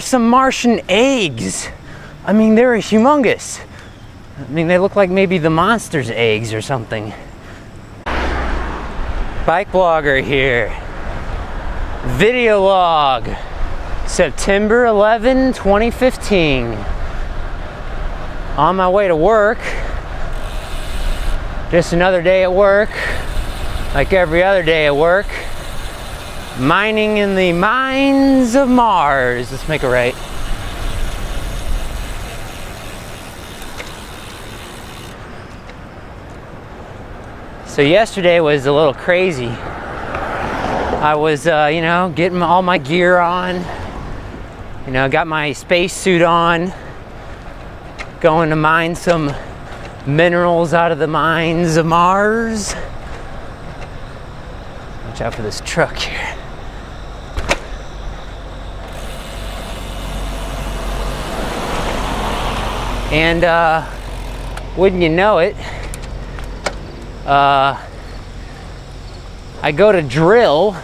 some Martian eggs. I mean, they're humongous. I mean, they look like maybe the monster's eggs or something. BikeBlogger here. Video log. September 11, 2015. On my way to work. Just another day at work. Like every other day at work. Mining in the mines of Mars. Let's make it right. So yesterday was a little crazy. I was, you know, getting all my gear on. You know, got my spacesuit on. Going to mine some minerals out of the mines of Mars. Watch out for this truck here. And wouldn't you know it, I go to drill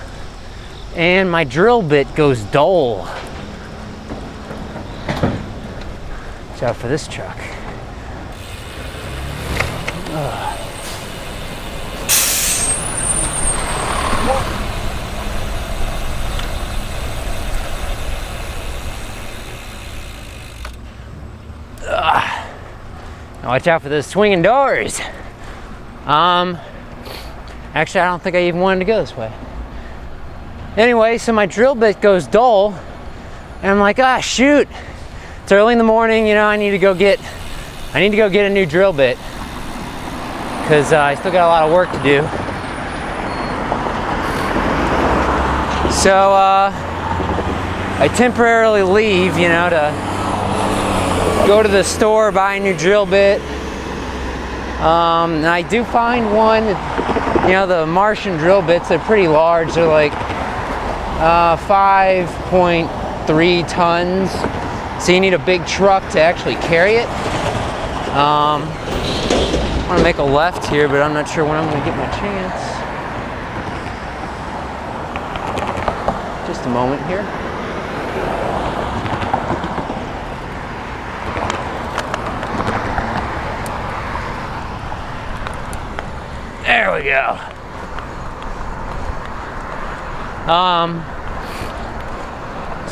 and my drill bit goes dull. Watch out for this truck. Watch out for those swinging doors. Actually, I don't think I even wanted to go this way. Anyway, so my drill bit goes dull, and I'm like, ah, shoot! It's early in the morning. You know, I need to go get a new drill bit because I still got a lot of work to do. So I temporarily leave, you know, to go to the store, buy a new drill bit. And I do find one, you know, the Martian drill bits are pretty large. They're like 5.3 tons. So you need a big truck to actually carry it. I want to make a left here, but I'm not sure when I'm going to get my chance. Just a moment here. There we go.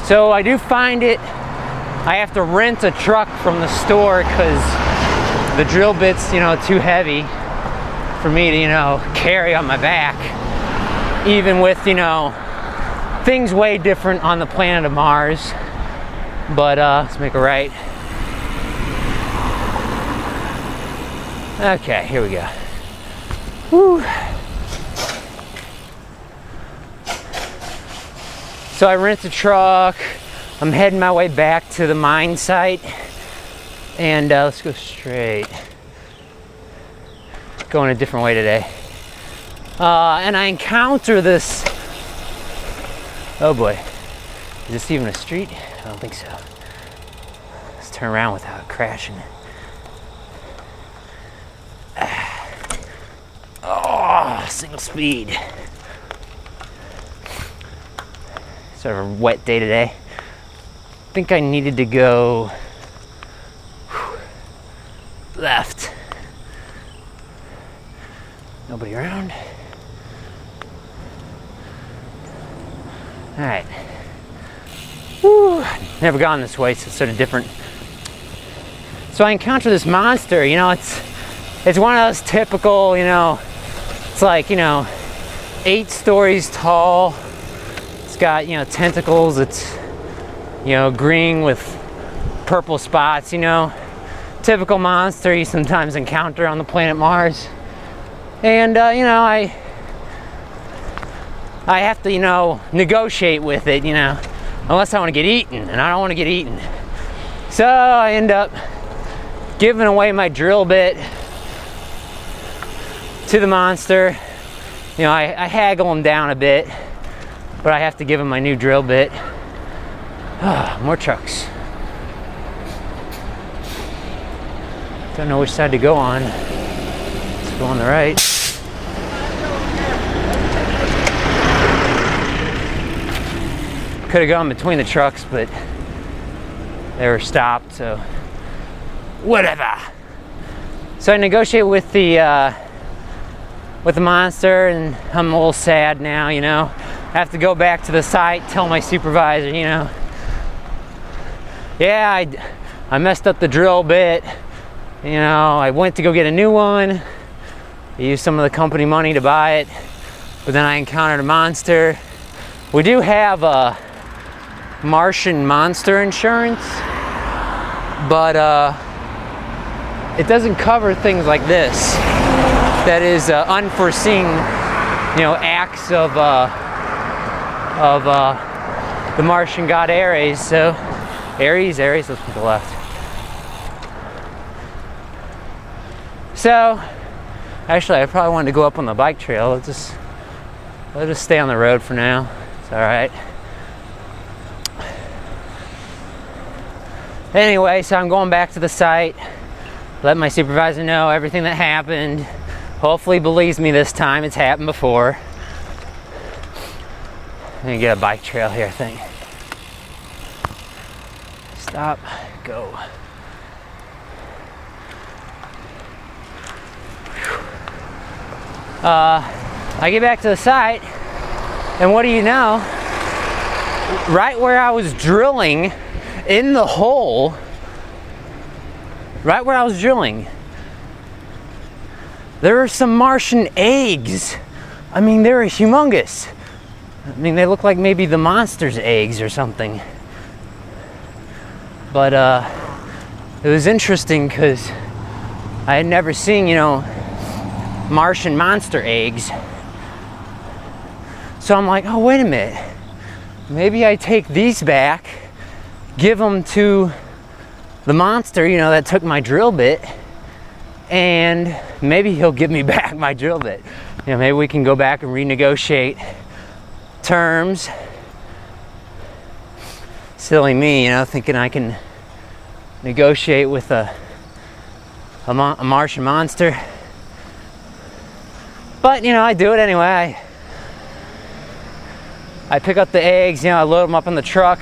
So I do find it, I have to rent a truck from the store because the drill bit's, you know, too heavy for me to, you know, carry on my back. Even with, you know, things way different on the planet of Mars. But let's make a right. Okay, here we go. Whew. So I rent the truck. I'm heading my way back to the mine site. And let's go straight. Going a different way today. And I encounter this. Oh boy. Is this even a street? I don't think so. Let's turn around without crashing. Oh, single speed. Sort of a wet day today. I think I needed to go left. Nobody around. All right. Woo. Never gone this way, so it's sort of different. So I encounter this monster. You know, it's one of those typical, you know, it's like, you know, 8 stories tall. It's got, you know, tentacles. It's, you know, green with purple spots, you know. Typical monster you sometimes encounter on the planet Mars. And, you know, I have to, you know, negotiate with it, you know, unless I want to get eaten, and I don't want to get eaten. So I end up giving away my drill bit to the monster. You know, I haggle him down a bit, but I have to give him my new drill bit. More trucks. Don't know which side to go on. Let's go on the right. Could have gone between the trucks, but they were stopped, so whatever. So I negotiate with the monster, and I'm a little sad now, you know. I have to go back to the site, tell my supervisor, you know, yeah, I messed up the drill bit. You know, I went to go get a new one. I used some of the company money to buy it, but then I encountered a monster. We do have a Martian monster insurance, but it doesn't cover things like this. That is unforeseen, you know, acts of the Martian god Ares. So Ares, let's put the left. So actually, I probably wanted to go up on the bike trail. Let's just stay on the road for now. It's all right. Anyway, so I'm going back to the site. Let my supervisor know everything that happened. Hopefully believes me this time. It's happened before. Let me get a bike trail here, I think. Stop, go. I get back to the site, and what do you know? Right where I was drilling in the hole, right where I was drilling, there were some Martian eggs. I mean, they were humongous. I mean, they look like maybe the monster's eggs or something. But it was interesting because I had never seen, you know, Martian monster eggs. So I'm like, oh, wait a minute. Maybe I take these back, give them to the monster, you know, that took my drill bit, and maybe he'll give me back my drill bit. You know, maybe we can go back and renegotiate terms. Silly me, you know, thinking I can negotiate with a Martian monster. But, you know, I do it anyway. I pick up the eggs, you know, I load them up in the truck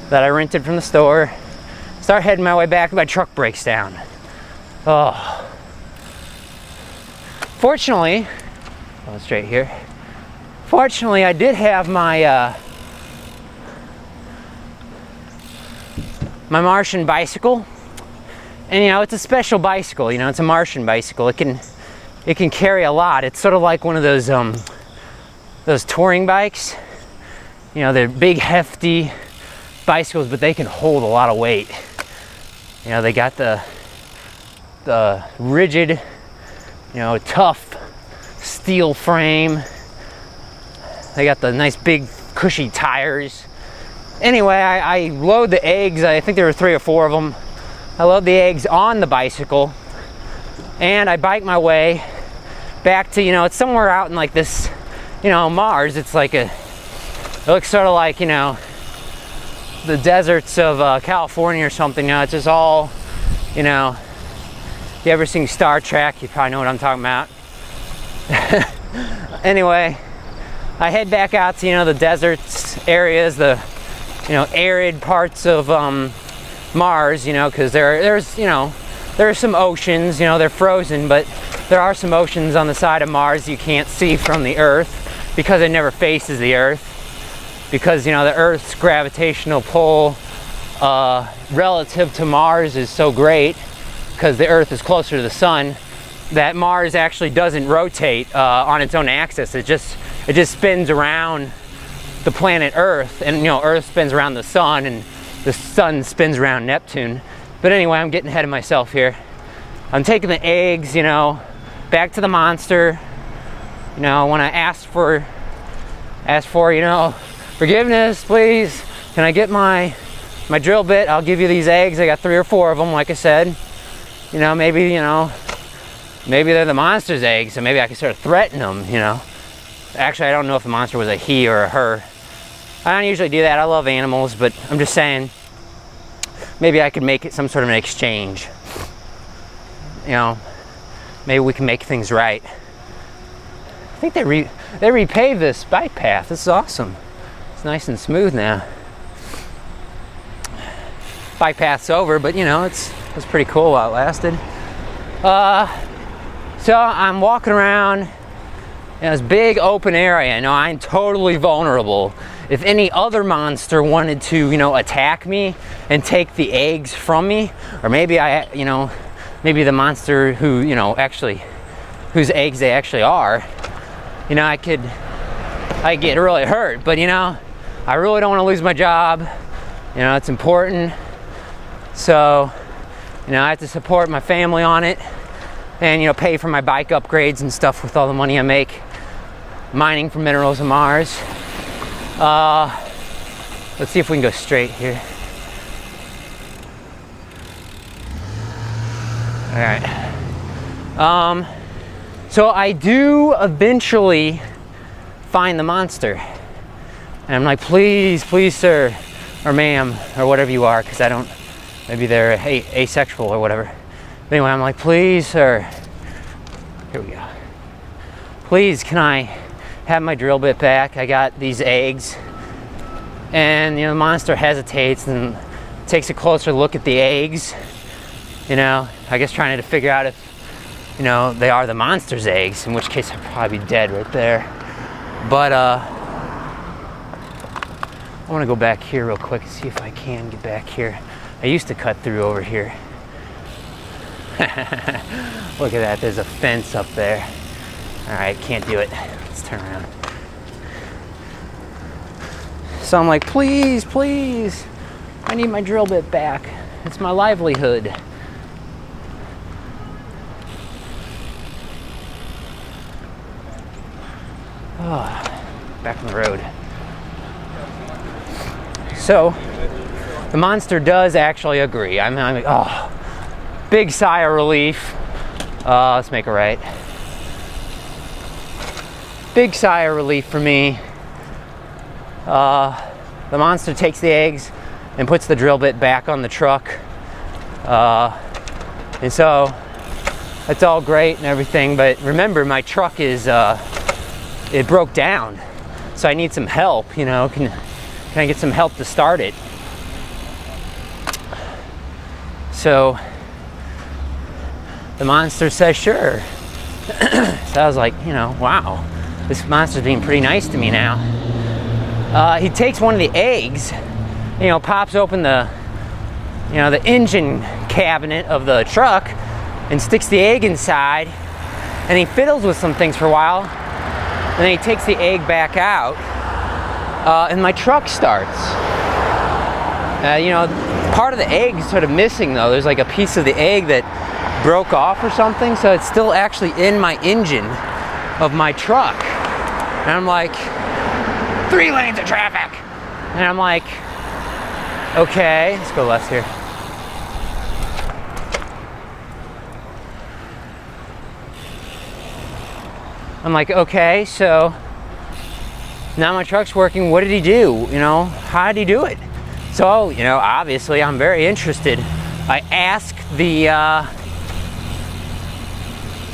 that I rented from the store. Start heading my way back, my truck breaks down. Oh. Fortunately, go straight here. Fortunately, I did have my my Martian bicycle. And, you know, it's a special bicycle, you know, it's a Martian bicycle. It can carry a lot. It's sort of like one of those touring bikes. You know, they're big, hefty bicycles, but they can hold a lot of weight. You know, they got the rigid, you know, tough steel frame. They got the nice big cushy tires. Anyway, I load the eggs. I think there were 3 or 4 of them. I load the eggs on the bicycle, and I bike my way back to, you know, it's somewhere out in like this, you know, Mars. It's like it looks sort of like, you know, the deserts of California or something. You know, it's just all, you know, if you ever seen Star Trek, you probably know what I'm talking about. Anyway, I head back out to, you know, the deserts areas, the, you know, arid parts of Mars, you know, because there's, you know, there are some oceans, you know, they're frozen, but there are some oceans on the side of Mars you can't see from the Earth because it never faces the Earth. Because, you know, the Earth's gravitational pull relative to Mars is so great, because the Earth is closer to the sun, that Mars actually doesn't rotate on its own axis. It just spins around the planet Earth, and, you know, Earth spins around the sun, and the sun spins around Neptune. But anyway, I'm getting ahead of myself here. I'm taking the eggs, you know, back to the monster. You know, when I asked for, you know, forgiveness, please. Can I get my drill bit? I'll give you these eggs. I got 3 or 4 of them, like I said. You know, maybe they're the monster's eggs, so maybe I can sort of threaten them, you know. Actually, I don't know if the monster was a he or a her. I don't usually do that. I love animals, but I'm just saying, maybe I could make it some sort of an exchange. You know, maybe we can make things right. I think they repaved this bike path. This is awesome. It's nice and smooth now. bike path's over, but you know, it was pretty cool while it lasted. So I'm walking around in this big open area. You know, I'm totally vulnerable. If any other monster wanted to, you know, attack me and take the eggs from me, or maybe maybe the monster who, you know, actually, whose eggs they actually are, you know, I get really hurt. But you know, I really don't want to lose my job. You know, it's important. So, you know, I have to support my family on it, and you know, pay for my bike upgrades and stuff with all the money I make mining for minerals on Mars. Let's see if we can go straight here. All right. So I do eventually find the monster, and I'm like, please, please, sir, or ma'am, or whatever you are, because I don't. Maybe they're asexual or whatever. But anyway, I'm like, please, sir. Here we go. Please, can I have my drill bit back? I got these eggs. And, you know, the monster hesitates and takes a closer look at the eggs. You know, I guess trying to figure out if, you know, they are the monster's eggs, in which case I'd probably be dead right there. But, I want to go back here real quick and see if I can get back here. I used to cut through over here. Look at that, there's a fence up there. All right, can't do it. Let's turn around. So I'm like, please, please, I need my drill bit back. It's my livelihood. Oh, back on the road. So, the monster does actually agree. I'm like, oh, big sigh of relief. Let's make a right. Big sigh of relief for me. The monster takes the eggs and puts the drill bit back on the truck. And so, it's all great and everything, but remember, my truck is, it broke down. So I need some help, you know, can I get some help to start it? So the monster says sure. So I was like, you know, wow, this monster's being pretty nice to me now. He takes one of the eggs, you know, pops open the engine cabinet of the truck and sticks the egg inside, and he fiddles with some things for a while, and then he takes the egg back out, and my truck starts. You know, part of the egg is sort of missing though. There's like a piece of the egg that broke off or something, so it's still actually in my engine of my truck. And I'm like, 3 lanes of traffic. And I'm like, okay, let's go left here. I'm like, okay, so now my truck's working. What did he do? You know, how did he do it? So, you know, obviously I'm very interested. I ask the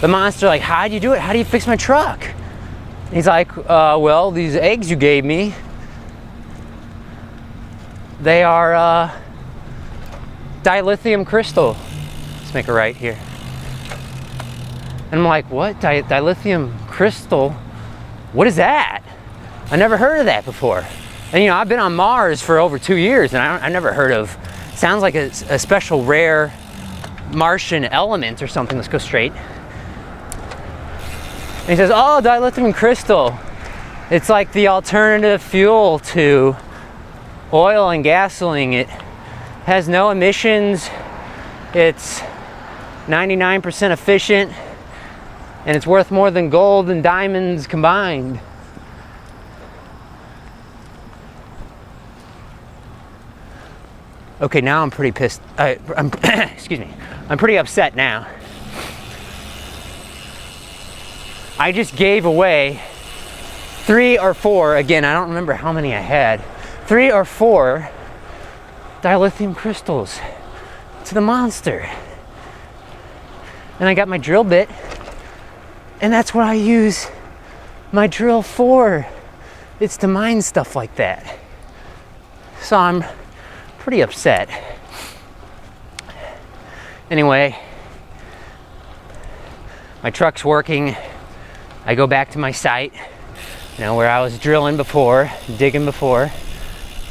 monster, like, how do you do it? How do you fix my truck? And he's like, well, these eggs you gave me, they are dilithium crystal. Let's make a right here. And I'm like, what? Dilithium crystal? What is that? I never heard of that before. And you know, I've been on Mars for over 2 years, and I never heard of, sounds like a special rare Martian element or something. Let's go straight. And he says, oh, dilithium crystal. It's like the alternative fuel to oil and gasoline. It has no emissions. It's 99% efficient, and it's worth more than gold and diamonds combined. Okay, now I'm pretty pissed. I'm excuse me. I'm pretty upset now. I just gave away 3 or 4, again, I don't remember how many I had, 3 or 4 dilithium crystals to the monster. And I got my drill bit, and that's what I use my drill for. It's to mine stuff like that. So I'm pretty upset. Anyway, my truck's working. I go back to my site, you know, where I was drilling before, digging before.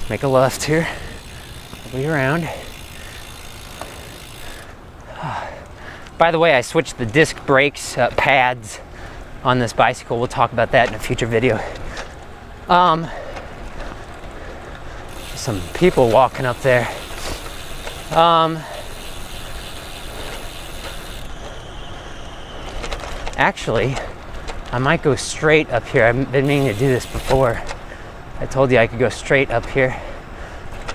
Make a left here, be around. By the way, I switched the disc brakes pads on this bicycle. We'll talk about that in a future video. Some people walking up there. Actually, I might go straight up here. I've been meaning to do this before. I told you I could go straight up here.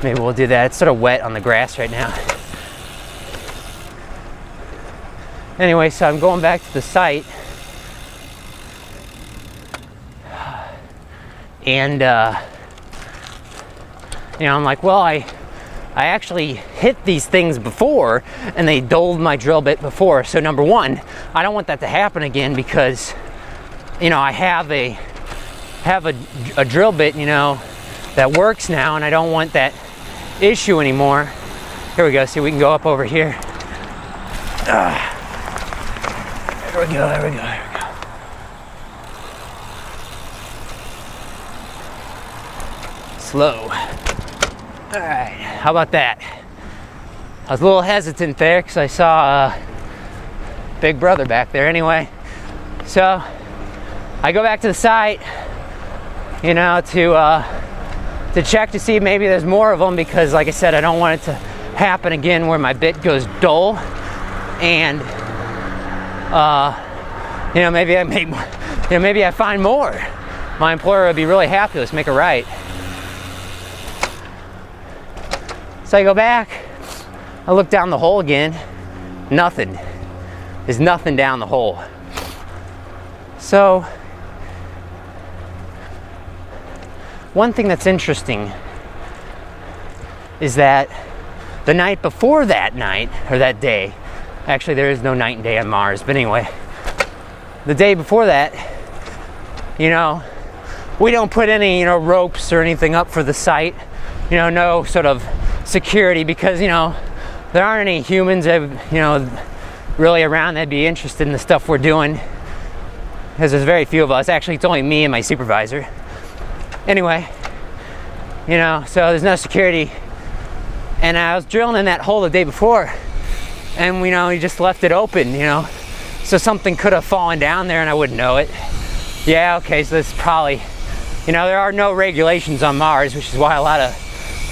Maybe we'll do that. It's sort of wet on the grass right now. Anyway, so I'm going back to the site. And, you know, I'm like, well, I actually hit these things before and they doled my drill bit before. So number one, I don't want that to happen again because, you know, I have a drill bit, you know, that works now, and I don't want that issue anymore. Here we go. See, we can go up over here. There we go, there we go, there we go. Slow. All right, how about that? I was a little hesitant there because I saw Big Brother back there. Anyway, so I go back to the site, you know, to check to see if maybe there's more of them, because like I said, I don't want it to happen again where my bit goes dull and you know, maybe I make, you know, maybe I find more. My employer would be really happy. Let's make it right. So I go back, I look down the hole again, nothing. There's nothing down the hole. So one thing that's interesting is that the night before that night, or that day, actually there is no night and day on Mars, but anyway, the day before that, you know, we don't put any, you know, ropes or anything up for the site, you know, no sort of security, because, you know, there aren't any humans that, you know, really around that'd be interested in the stuff we're doing, because there's very few of us. Actually, it's only me and my supervisor. Anyway, you know, so there's no security. And I was drilling in that hole the day before, and, you know, we just left it open, you know, so something could have fallen down there and I wouldn't know it. Yeah, okay, so this is probably, you know, there are no regulations on Mars, which is why a lot of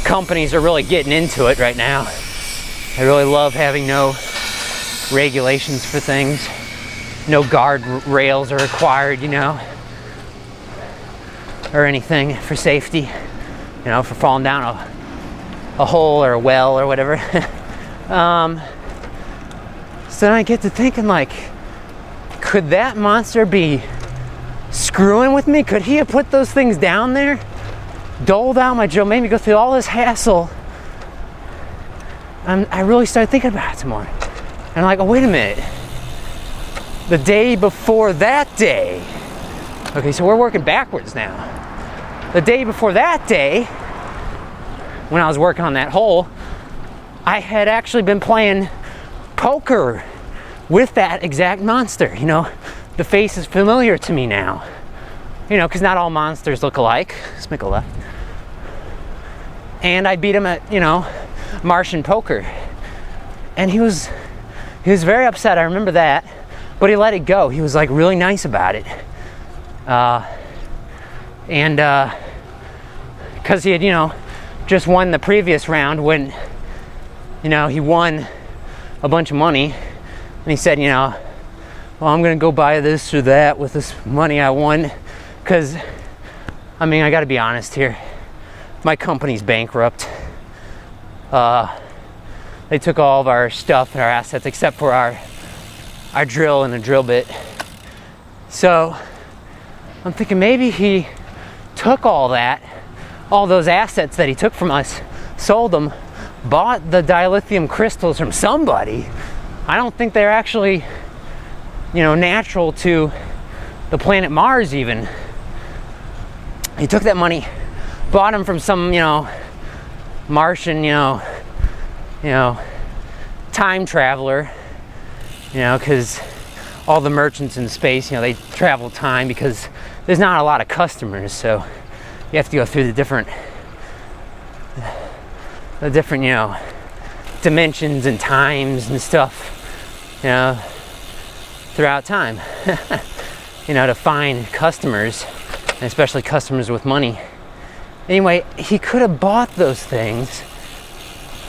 companies are really getting into it right now. I really love having no regulations for things. No guard rails are required, you know, or anything for safety, you know, for falling down a hole or a well or whatever. So then I get to thinking, like, could that monster be screwing with me? Could he have put those things down there, doled out my drill, made me go through all this hassle? I really started thinking about it some more. And I'm like, oh, wait a minute. The day before that day, okay, so we're working backwards now. The day before that day, when I was working on that hole, I had actually been playing poker with that exact monster. You know, the face is familiar to me now. You know, because not all monsters look alike. Let's make a left. And I beat him at, you know, Martian poker. And he was very upset, I remember that. But he let it go. He was like really nice about it. Because he had, you know, just won the previous round when, you know, he won a bunch of money. And he said, you know, well, I'm going to go buy this or that with this money I won. Because, I mean, I got to be honest here. My company's bankrupt. They took all of our stuff and our assets except for our drill and the drill bit. So I'm thinking maybe he took all that, all those assets that he took from us, sold them, bought the dilithium crystals from somebody. I don't think they're actually, you know, natural to the planet Mars even. He took that money, bought them from some, you know, Martian, you know, time traveler, you know, because all the merchants in space, you know, they travel time because there's not a lot of customers, so you have to go through the different, you know, dimensions and times and stuff, you know, throughout time, you know, to find customers, and especially customers with money. Anyway, he could have bought those things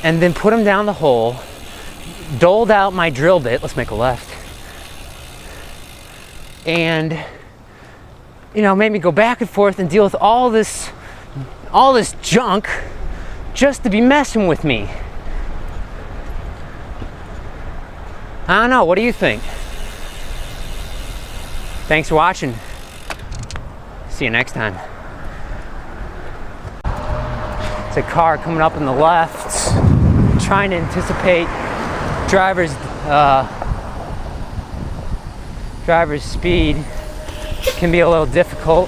and then put them down the hole, doled out my drill bit, let's make a left, and, you know, made me go back and forth and deal with all this junk just to be messing with me. I don't know, what do you think? Thanks for watching. See you next time. It's a car coming up on the left, trying to anticipate driver's speed can be a little difficult.